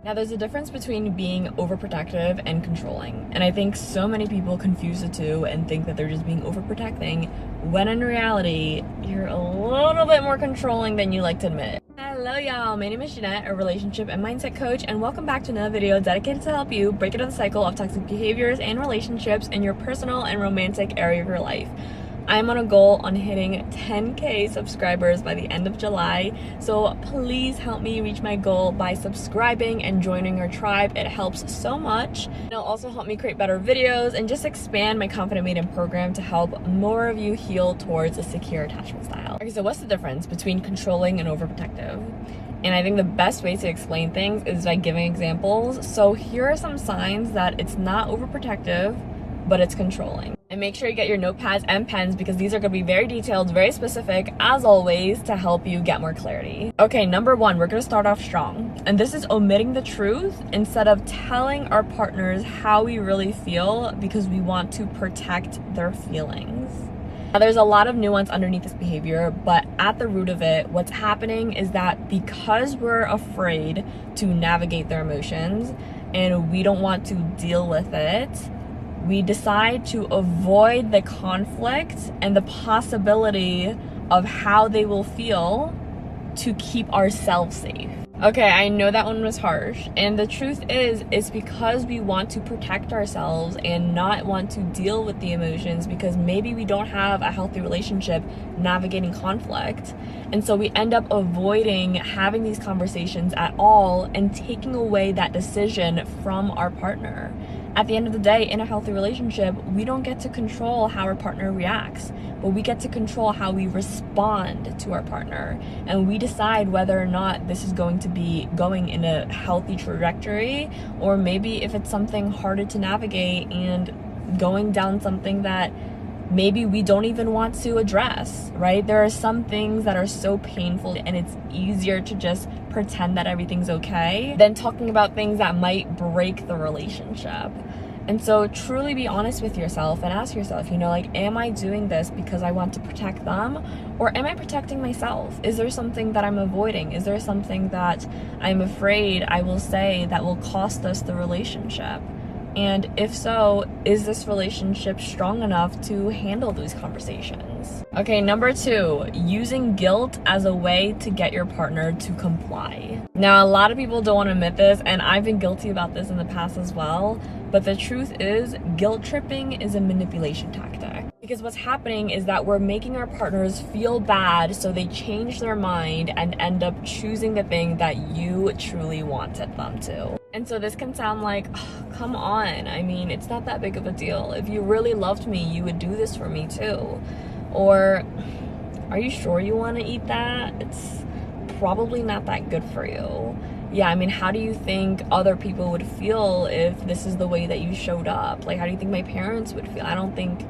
Now, there's a difference between being overprotective and controlling, and I think so many people confuse the two and think that they're just being overprotecting, when in reality, you're a little bit more controlling than you like to admit. Hello y'all, my name is Jeanette, a relationship and mindset coach, and welcome back to another video dedicated to help you break out of the cycle of toxic behaviors and relationships in your personal and romantic area of your life. I'm on a goal on hitting 10K subscribers by the end of July, so please help me reach my goal by subscribing and joining our tribe. It helps so much. It'll also help me create better videos and just expand my Confident Maiden program to help more of you heal towards a secure attachment style. Okay, so what's the difference between controlling and overprotective? And I think the best way to explain things is by giving examples. So here are some signs that it's not overprotective, but it's controlling. And make sure you get your notepads and pens because these are going to be very detailed, very specific, as always, to help you get more clarity. Okay, number one, we're going to start off strong. And this is omitting the truth instead of telling our partners how we really feel because we want to protect their feelings. Now, there's a lot of nuance underneath this behavior, but at the root of it, what's happening is that because we're afraid to navigate their emotions and we don't want to deal with it, we decide to avoid the conflict and the possibility of how they will feel to keep ourselves safe. Okay, I know that one was harsh, and the truth is, it's because we want to protect ourselves and not want to deal with the emotions because maybe we don't have a healthy relationship navigating conflict. And so we end up avoiding having these conversations at all and taking away that decision from our partner. At the end of the day, in a healthy relationship, we don't get to control how our partner reacts, but we get to control how we respond to our partner. And we decide whether or not this is going to be going in a healthy trajectory, or maybe if it's something harder to navigate and going down something that maybe we don't even want to address, right? There are some things that are so painful and it's easier to just pretend that everything's okay than talking about things that might break the relationship. And so truly be honest with yourself and ask yourself, am I doing this because I want to protect them, or am I protecting myself? Is there something that I'm avoiding? Is there something that I'm afraid I will say that will cost us the relationship? And if so, is this relationship strong enough to handle those conversations? Okay, number two, using guilt as a way to get your partner to comply. Now, a lot of people don't want to admit this, and I've been guilty about this in the past as well, but the truth is, guilt tripping is a manipulation tactic. Because what's happening is that we're making our partners feel bad so they change their mind and end up choosing the thing that you truly wanted them to. And so this can sound like, oh, come on, it's not that big of a deal. If you really loved me, you would do this for me too. Or, are you sure you want to eat that? It's probably not that good for you. Yeah, how do you think other people would feel if this is the way that you showed up? Like, how do you think my parents would feel? I don't think,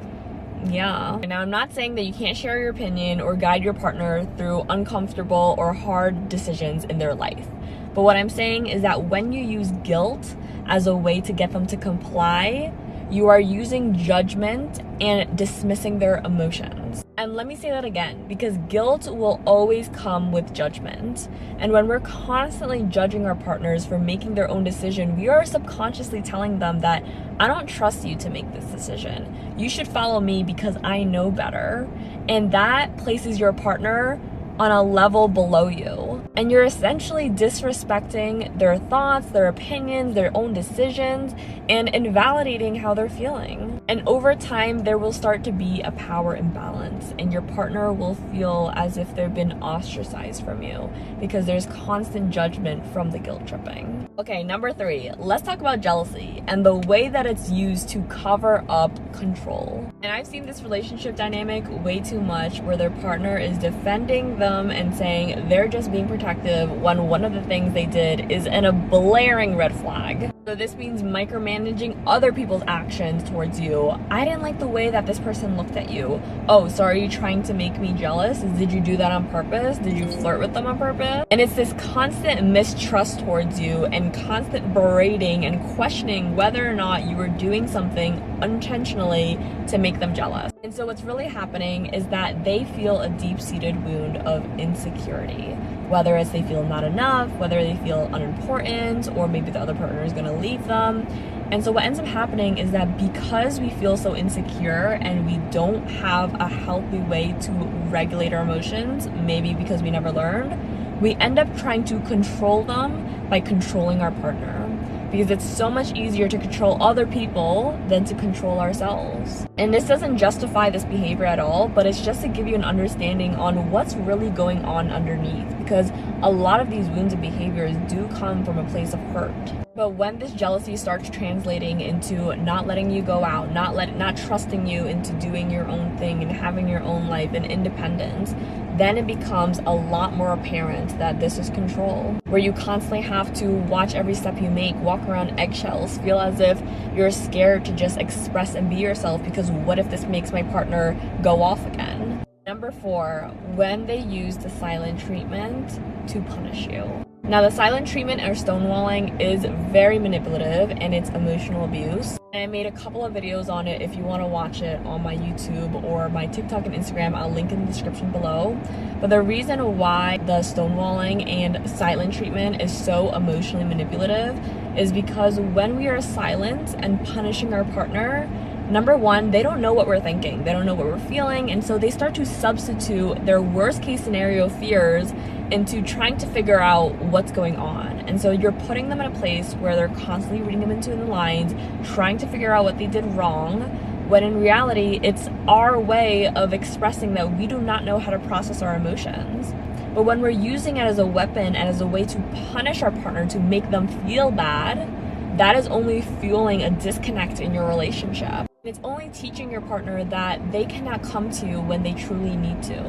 yeah. Now, I'm not saying that you can't share your opinion or guide your partner through uncomfortable or hard decisions in their life. But what I'm saying is that when you use guilt as a way to get them to comply, you are using judgment and dismissing their emotions. And let me say that again, because guilt will always come with judgment. And when we're constantly judging our partners for making their own decision, we are subconsciously telling them that I don't trust you to make this decision. You should follow me because I know better. And that places your partner on a level below you. And you're essentially disrespecting their thoughts, their opinions, their own decisions, and invalidating how they're feeling. And over time, there will start to be a power imbalance, and your partner will feel as if they've been ostracized from you because there's constant judgment from the guilt tripping. Okay, number three, let's talk about jealousy and the way that it's used to cover up control. And I've seen this relationship dynamic way too much where their partner is defending them and saying they're just being protective when one of the things they did is in a blaring red flag. So this means micromanaging other people's actions towards you. I didn't like the way that this person looked at you. Oh, so are you trying to make me jealous? Did you do that on purpose? Did you flirt with them on purpose? And it's this constant mistrust towards you and constant berating and questioning whether or not you were doing something unintentionally to make them jealous. And so what's really happening is that they feel a deep-seated wound of insecurity. whether it's they feel not enough, whether they feel unimportant, or maybe the other partner is going to leave them. And so what ends up happening is that because we feel so insecure and we don't have a healthy way to regulate our emotions, maybe because we never learned, we end up trying to control them by controlling our partner. Because it's so much easier to control other people than to control ourselves. And this doesn't justify this behavior at all, but it's just to give you an understanding on what's really going on underneath. Because a lot of these wounds and behaviors do come from a place of hurt. But when this jealousy starts translating into not letting you go out, not trusting you into doing your own thing and having your own life and independence, then it becomes a lot more apparent that this is control, where you constantly have to watch every step you make, walk around eggshells, feel as if you're scared to just express and be yourself because what if this makes my partner go off again? Number 4, when they use the silent treatment to punish you. Now, the silent treatment or stonewalling is very manipulative and it's emotional abuse. And I made a couple of videos on it if you want to watch it on my YouTube or my TikTok and Instagram. I'll link in the description below. But the reason why the stonewalling and silent treatment is so emotionally manipulative is because when we are silent and punishing our partner, number 1, they don't know what we're thinking. They don't know what we're feeling. And so they start to substitute their worst case scenario fears into trying to figure out what's going on. And so you're putting them in a place where they're constantly reading them into the lines, trying to figure out what they did wrong, when in reality, it's our way of expressing that we do not know how to process our emotions. But when we're using it as a weapon and as a way to punish our partner to make them feel bad, that is only fueling a disconnect in your relationship. It's only teaching your partner that they cannot come to you when they truly need to.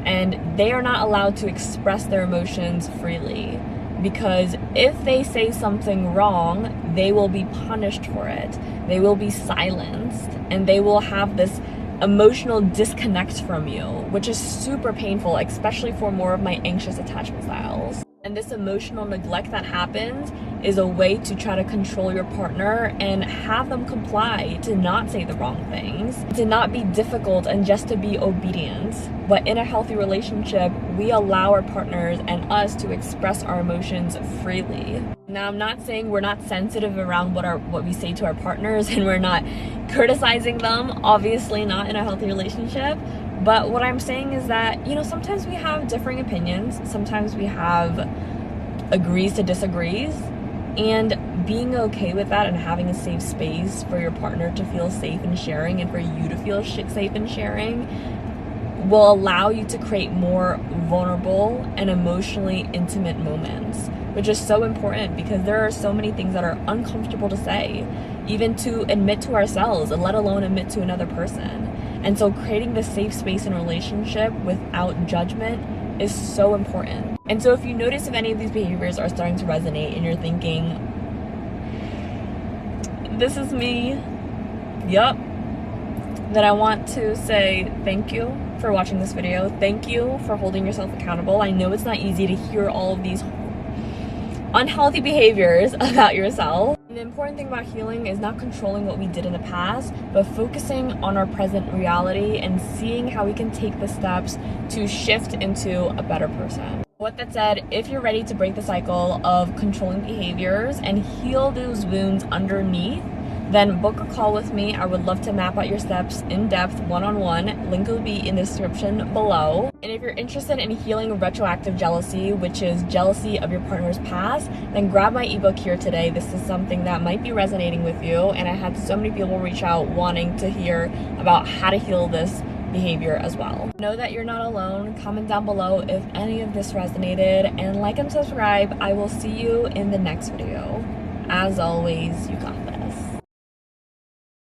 And they are not allowed to express their emotions freely. Because if they say something wrong, they will be punished for it. They will be silenced. And they will have this emotional disconnect from you, which is super painful, especially for more of my anxious attachment styles. And this emotional neglect that happens is a way to try to control your partner and have them comply, to not say the wrong things, to not be difficult and just to be obedient. But in a healthy relationship, we allow our partners and us to express our emotions freely. Now, I'm not saying we're not sensitive around what we say to our partners and we're not criticizing them, obviously not in a healthy relationship. But what I'm saying is that, sometimes we have differing opinions. Sometimes we have agrees to disagrees. And being okay with that and having a safe space for your partner to feel safe in sharing and for you to feel safe in sharing will allow you to create more vulnerable and emotionally intimate moments, which is so important because there are so many things that are uncomfortable to say, even to admit to ourselves, let alone admit to another person. And so creating this safe space in a relationship without judgment is so important. And so if you notice if any of these behaviors are starting to resonate and you're thinking, this is me, yep, then I want to say thank you for watching this video. Thank you for holding yourself accountable. I know it's not easy to hear all of these unhealthy behaviors about yourself. And the important thing about healing is not controlling what we did in the past, but focusing on our present reality and seeing how we can take the steps to shift into a better person. With that said, if you're ready to break the cycle of controlling behaviors and heal those wounds underneath, then book a call with me. I would love to map out your steps in depth, one-on-one. Link will be in the description below. And if you're interested in healing retroactive jealousy, which is jealousy of your partner's past, then grab my ebook here today. This is something that might be resonating with you. And I had so many people reach out wanting to hear about how to heal this behavior as well. Know that you're not alone. Comment down below if any of this resonated, and like and subscribe. I will see you in the next video. As always, you got this.